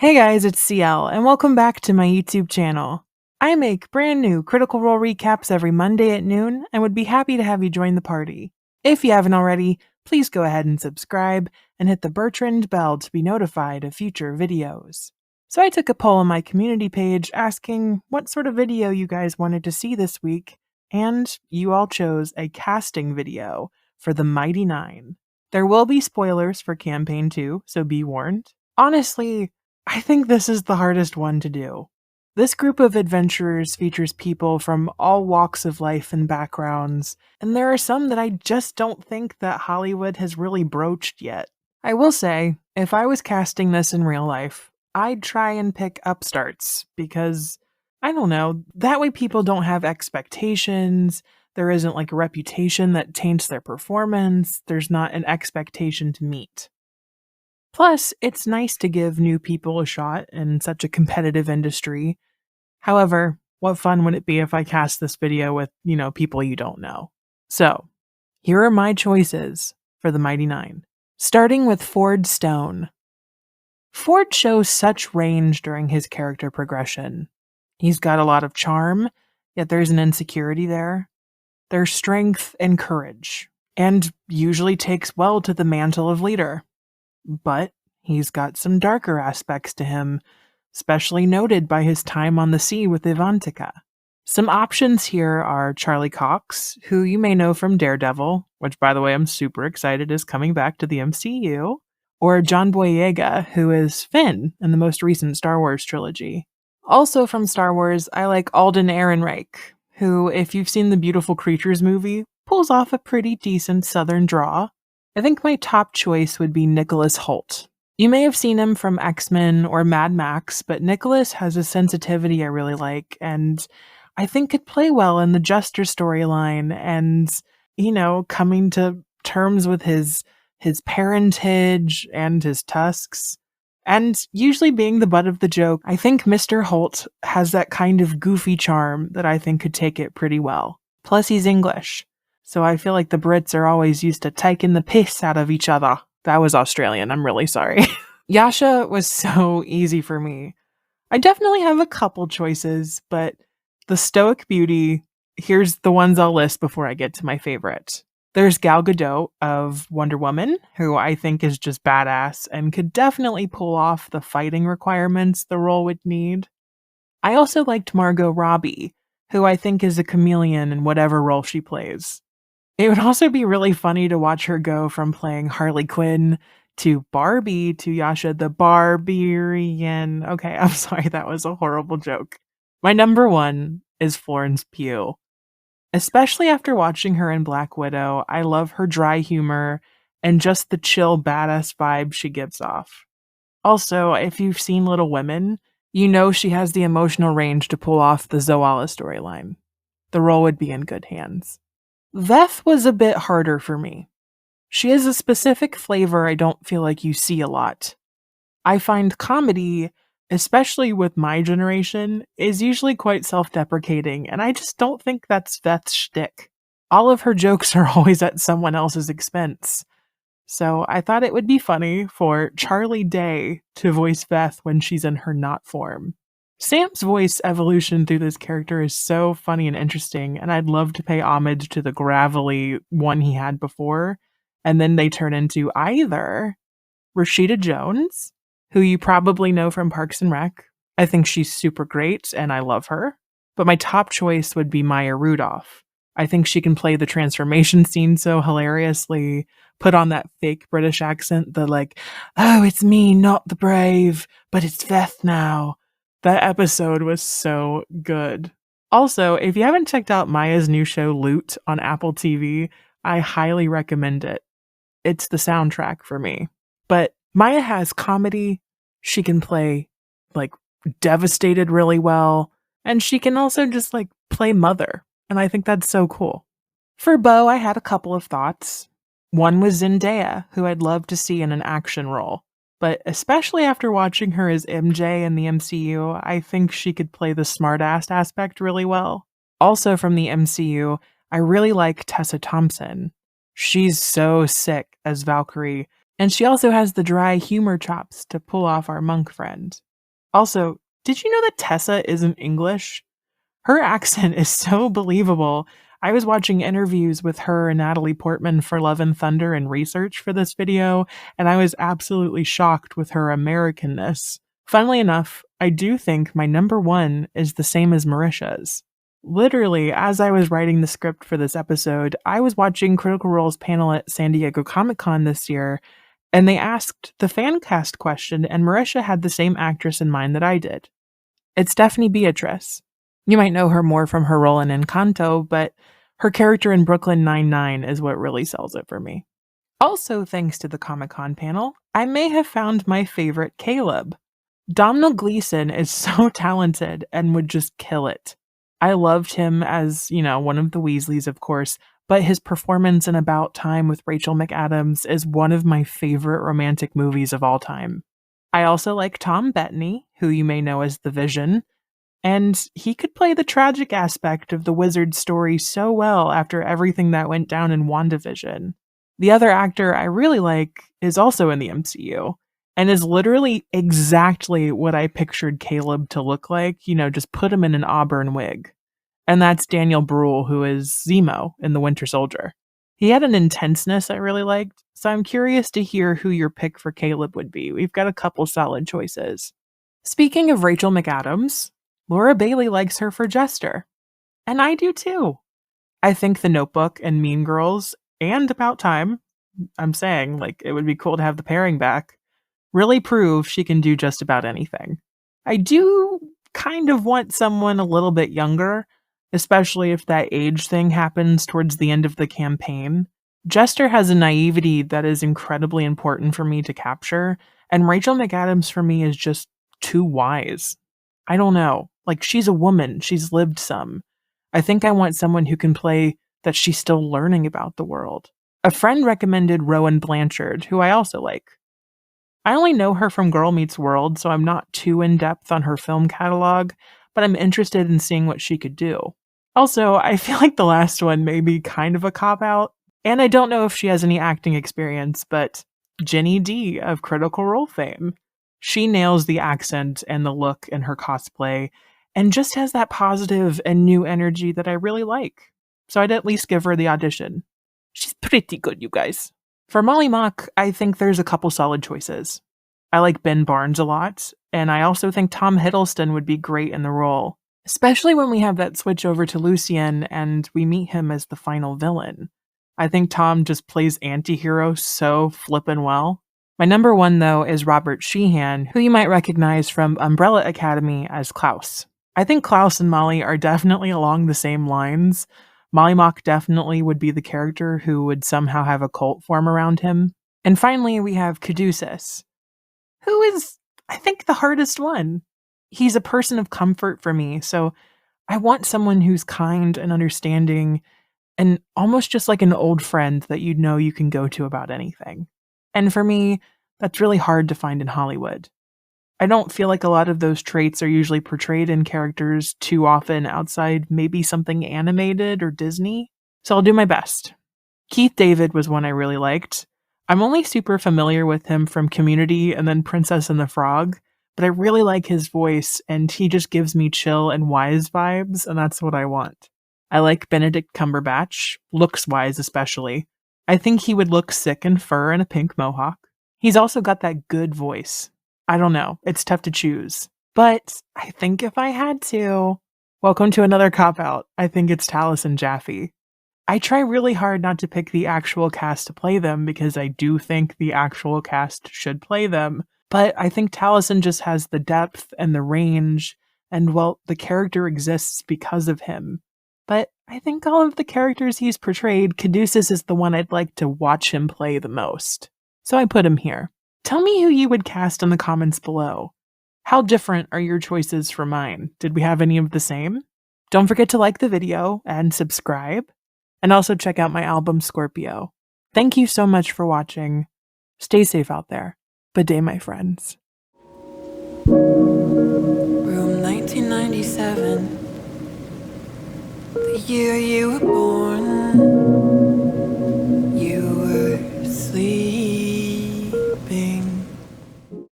Hey guys, it's CL, and welcome back to my YouTube channel. I make brand new Critical Role recaps every Monday at noon, and would be happy to have you join the party. If you haven't already, please go ahead and subscribe, and hit the Bertrand bell to be notified of future videos. So I took a poll on my community page asking what sort of video you guys wanted to see this week, and you all chose a casting video for the Mighty Nein. There will be spoilers for Campaign 2, so be warned. Honestly, I think this is the hardest one to do. This group of adventurers features people from all walks of life and backgrounds, and there are some that I just don't think that Hollywood has really broached yet. I will say, if I was casting this in real life, I'd try and pick upstarts, because, I don't know, that way people don't have expectations, there isn't like a reputation that taints their performance, there's not an expectation to meet. Plus, it's nice to give new people a shot in such a competitive industry. However, what fun would it be if I cast this video with, people you don't know? So, here are my choices for the Mighty Nein. Starting with Ford Stone. Ford shows such range during his character progression. He's got a lot of charm, yet there's an insecurity there. There's strength and courage, and usually takes well to the mantle of leader. But he's got some darker aspects to him, especially noted by his time on the sea with Ivantika. Some options here are Charlie Cox, who you may know from Daredevil, which by the way I'm super excited is coming back to the MCU, or John Boyega, who is Finn in the most recent Star Wars trilogy. Also from Star Wars, I like Alden Ehrenreich, who, if you've seen the Beautiful Creatures movie, pulls off a pretty decent southern draw. I think my top choice would be Nicholas Holt. You may have seen him from X-Men or Mad Max, but Nicholas has a sensitivity I really like, and I think could play well in the Jester storyline and, coming to terms with his parentage and his tusks. And usually being the butt of the joke, I think Mr. Holt has that kind of goofy charm that I think could take it pretty well. Plus he's English. So I feel like the Brits are always used to taking the piss out of each other. That was Australian, I'm really sorry. Yasha was so easy for me. I definitely have a couple choices, but the stoic beauty, here's the ones I'll list before I get to my favorite. There's Gal Gadot of Wonder Woman, who I think is just badass and could definitely pull off the fighting requirements the role would need. I also liked Margot Robbie, who I think is a chameleon in whatever role she plays. It would also be really funny to watch her go from playing Harley Quinn to Barbie to Yasha the Barbarian. Okay, I'm sorry, that was a horrible joke. My number one is Florence Pugh. Especially after watching her in Black Widow, I love her dry humor and just the chill badass vibe she gives off. Also, if you've seen Little Women, you know she has the emotional range to pull off the Zoala storyline. The role would be in good hands. Veth was a bit harder for me. She has a specific flavor I don't feel like you see a lot. I find comedy, especially with my generation, is usually quite self-deprecating, and I just don't think that's Veth's shtick. All of her jokes are always at someone else's expense. So I thought it would be funny for Charlie Day to voice Veth when she's in her not form. Sam's voice evolution through this character is so funny and interesting, and I'd love to pay homage to the gravelly one he had before, and then they turn into either Rashida Jones, who you probably know from Parks and Rec. I think she's super great, and I love her. But my top choice would be Maya Rudolph. I think she can play the transformation scene so hilariously, put on that fake British accent, oh, it's me, not the brave, but it's Veth now. That episode was so good. Also, if you haven't checked out Maya's new show Loot on Apple TV, I highly recommend it. It's the soundtrack for me. But Maya has comedy, she can play, devastated really well, and she can also just, play mother, and I think that's so cool. For Bo, I had a couple of thoughts. One was Zendaya, who I'd love to see in an action role. But especially after watching her as MJ in the MCU, I think she could play the smartass aspect really well. Also from the MCU, I really like Tessa Thompson. She's so sick as Valkyrie, and she also has the dry humor chops to pull off our monk friend. Also, did you know that Tessa isn't English? Her accent is so believable. I was watching interviews with her and Natalie Portman for Love and Thunder and research for this video, and I was absolutely shocked with her Americanness. Funnily enough, I do think my number one is the same as Marisha's. Literally, as I was writing the script for this episode, I was watching Critical Role's panel at San Diego Comic-Con this year, and they asked the fan cast question, and Marisha had the same actress in mind that I did. It's Stephanie Beatrice. You might know her more from her role in Encanto, but her character in Brooklyn Nine-Nine is what really sells it for me. Also, thanks to the Comic-Con panel, I may have found my favorite Caleb. Domhnall Gleeson is so talented and would just kill it. I loved him as, one of the Weasleys, of course, but his performance in About Time with Rachel McAdams is one of my favorite romantic movies of all time. I also like Tom Bettany, who you may know as the Vision, and he could play the tragic aspect of the wizard story so well after everything that went down in WandaVision. The other actor I really like is also in the MCU, and is literally exactly what I pictured Caleb to look like, just put him in an auburn wig. And that's Daniel Bruhl, who is Zemo in The Winter Soldier. He had an intenseness I really liked, so I'm curious to hear who your pick for Caleb would be. We've got a couple solid choices. Speaking of Rachel McAdams, Laura Bailey likes her for Jester. And I do too. I think The Notebook and Mean Girls, and About Time, I'm saying, it would be cool to have the pairing back, really prove she can do just about anything. I do kind of want someone a little bit younger, especially if that age thing happens towards the end of the campaign. Jester has a naivety that is incredibly important for me to capture, and Rachel McAdams for me is just too wise. I don't know. She's a woman. She's lived some. I think I want someone who can play that she's still learning about the world. A friend recommended Rowan Blanchard, who I also like. I only know her from Girl Meets World, so I'm not too in-depth on her film catalog, but I'm interested in seeing what she could do. Also, I feel like the last one may be kind of a cop-out, and I don't know if she has any acting experience, but Jenny D of Critical Role fame. She nails the accent and the look in her cosplay, and just has that positive and new energy that I really like. So I'd at least give her the audition. She's pretty good, you guys. For Molly Mock, I think there's a couple solid choices. I like Ben Barnes a lot, and I also think Tom Hiddleston would be great in the role, especially when we have that switch over to Lucien and we meet him as the final villain. I think Tom just plays anti-hero so flippin' well. My number one, though, is Robert Sheehan, who you might recognize from Umbrella Academy as Klaus. I think Klaus and Molly are definitely along the same lines. Molly Mock definitely would be the character who would somehow have a cult form around him. And finally, we have Caduceus, who is, I think, the hardest one. He's a person of comfort for me, so I want someone who's kind and understanding and almost just like an old friend that you can go to about anything. And for me, that's really hard to find in Hollywood. I don't feel like a lot of those traits are usually portrayed in characters too often outside maybe something animated or Disney, so I'll do my best. Keith David was one I really liked. I'm only super familiar with him from Community and then Princess and the Frog, but I really like his voice, and he just gives me chill and wise vibes, and that's what I want. I like Benedict Cumberbatch, looks-wise especially. I think he would look sick in fur and a pink mohawk. He's also got that good voice. I don't know, it's tough to choose. But I think if I had to, welcome to another cop-out, I think it's Taliesin Jaffe. I try really hard not to pick the actual cast to play them because I do think the actual cast should play them, but I think Taliesin just has the depth and the range, and well, the character exists because of him. But I think all of the characters he's portrayed, Caduceus is the one I'd like to watch him play the most. So I put him here. Tell me who you would cast in the comments below. How different are your choices from mine? Did we have any of the same? Don't forget to like the video and subscribe, and also check out my album Scorpio. Thank you so much for watching. Stay safe out there. Bidet, my friends. Room 1997, the year you were born.